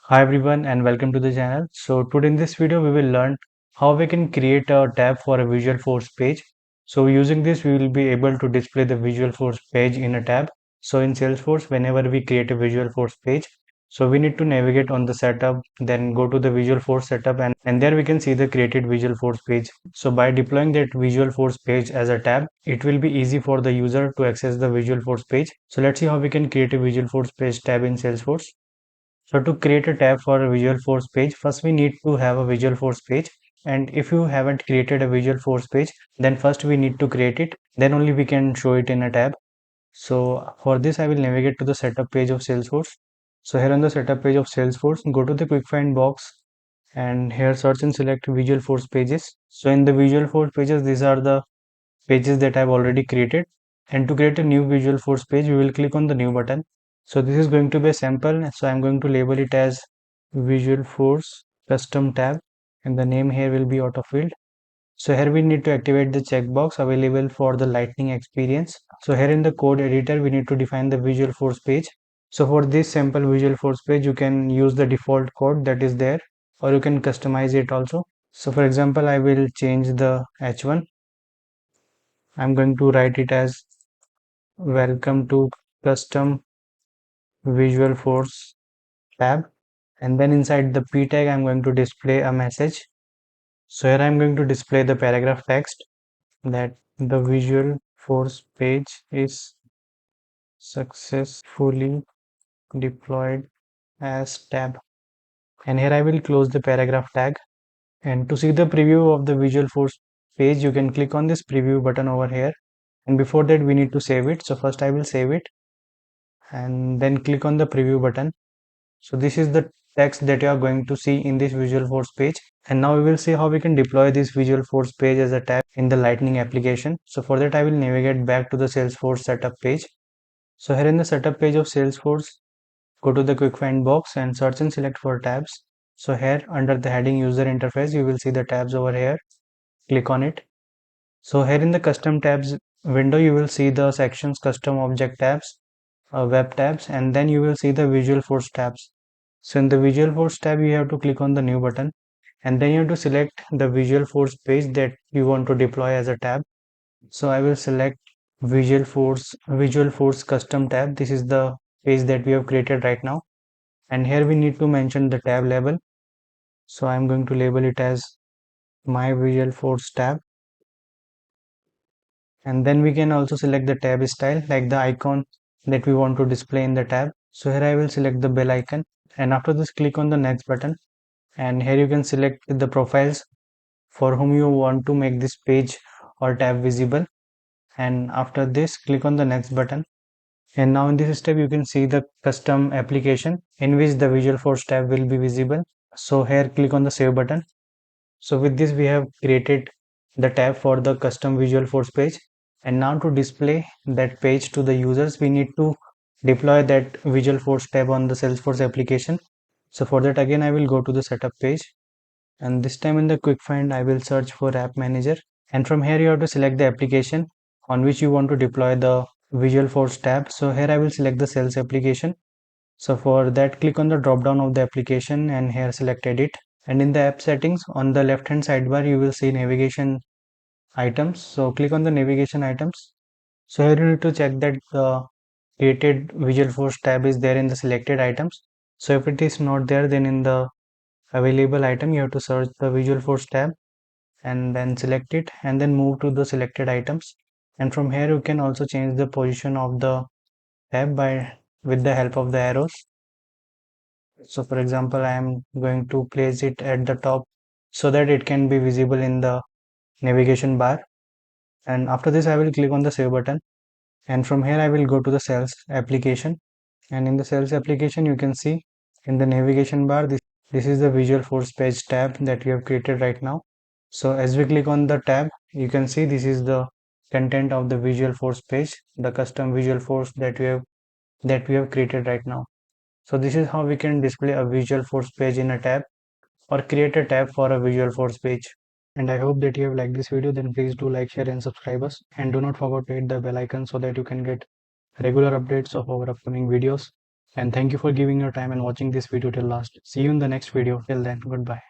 Hi everyone and welcome to the channel. So today in this video we will learn how we can create a tab for a Visualforce page. So using this we will be able to display the Visualforce page in a tab. So in Salesforce whenever we create a Visualforce page, so we need to navigate on the setup, then go to the Visualforce setup and there we can see the created Visualforce page. So by deploying that Visualforce page as a tab, it will be easy for the user to access the Visualforce page. So let's see how we can create a Visualforce page tab in Salesforce. So to create a tab for a Visualforce page, first we need to have a Visualforce page. And if you haven't created a Visualforce page, then first we need to create it. Then only we can show it in a tab. So for this, I will navigate to the setup page of Salesforce. So here on the setup page of Salesforce, go to the quick find box and here search and select Visualforce pages. So in the Visualforce pages, these are the pages that I've already created. And to create a new Visualforce page, we will click on the new button. So this is going to be a sample. So I'm going to label it as Visualforce custom tab and the name here will be autofilled. So here we need to activate the checkbox available for the Lightning experience. So here in the code editor, we need to define the Visualforce page. So for this sample Visualforce page, you can use the default code that is there, or you can customize it also. So for example, I will change the H1. I'm going to write it as welcome to custom Visualforce tab, and then inside the p tag I'm going to display a message. So here I'm going to display the paragraph text that the Visualforce page is successfully deployed as tab, and here I will close the paragraph tag. And to see the preview of the Visualforce page, you can click on this preview button over here, and before that we need to save it. So first I will save it and then click on the preview button. So this is the text that you are going to see in this Visualforce page. And now we will see how we can deploy this Visualforce page as a tab in the Lightning application. So for that I will navigate back to the Salesforce setup page. So here in the setup page of Salesforce, go to the quick find box and search and select for tabs. So here under the heading user interface, you will see the tabs over here. Click on it. So here in the custom tabs window, you will see the sections custom object tabs, web tabs, and then you will see the Visualforce tabs. So in the Visualforce tab, you have to click on the new button and then you have to select the Visualforce page that you want to deploy as a tab. So I will select Visualforce custom tab. This is the page that we have created right now. And here we need to mention the tab label. So I'm going to label it as my Visualforce tab. And then we can also select the tab style, like the icon that we want to display in the tab. So here I will select the bell icon, and after this click on the next button, and here you can select the profiles for whom you want to make this page or tab visible. And after this click on the next button, and now in this step you can see the custom application in which the Visualforce tab will be visible. So here click on the save button. So with this we have created the tab for the custom Visualforce page, and now to display that page to the users we need to deploy that Visualforce tab on the Salesforce application. So for that again I will go to the setup page, and this time in the quick find I will search for app manager, and from here you have to select the application on which you want to deploy the Visualforce tab. So here I will select the sales application. So for that click on the drop down of the application and here select edit, and in the app settings on the left hand sidebar you will see navigation items. So click on the navigation items. So here you need to check that the created Visualforce tab is there in the selected items. So if it is not there, then in the available item you have to search the Visualforce tab and then select it and then move to the selected items. And from here you can also change the position of the tab by with the help of the arrows. So for example I am going to place it at the top so that it can be visible in the navigation bar. And after this I will click on the save button, and from here I will go to the sales application, and in the sales application you can see in the navigation bar this is the Visualforce page tab that we have created right now. So as we click on the tab you can see this is the content of the Visualforce page, the custom Visualforce that we have created right now. So this is how we can display a Visualforce page in a tab or create a tab for a Visualforce page. And I hope that you have liked this video. Then please do like, share and subscribe us, and do not forget to hit the bell icon so that you can get regular updates of our upcoming videos. And thank you for giving your time and watching this video till last. See you in the next video. Till then, goodbye.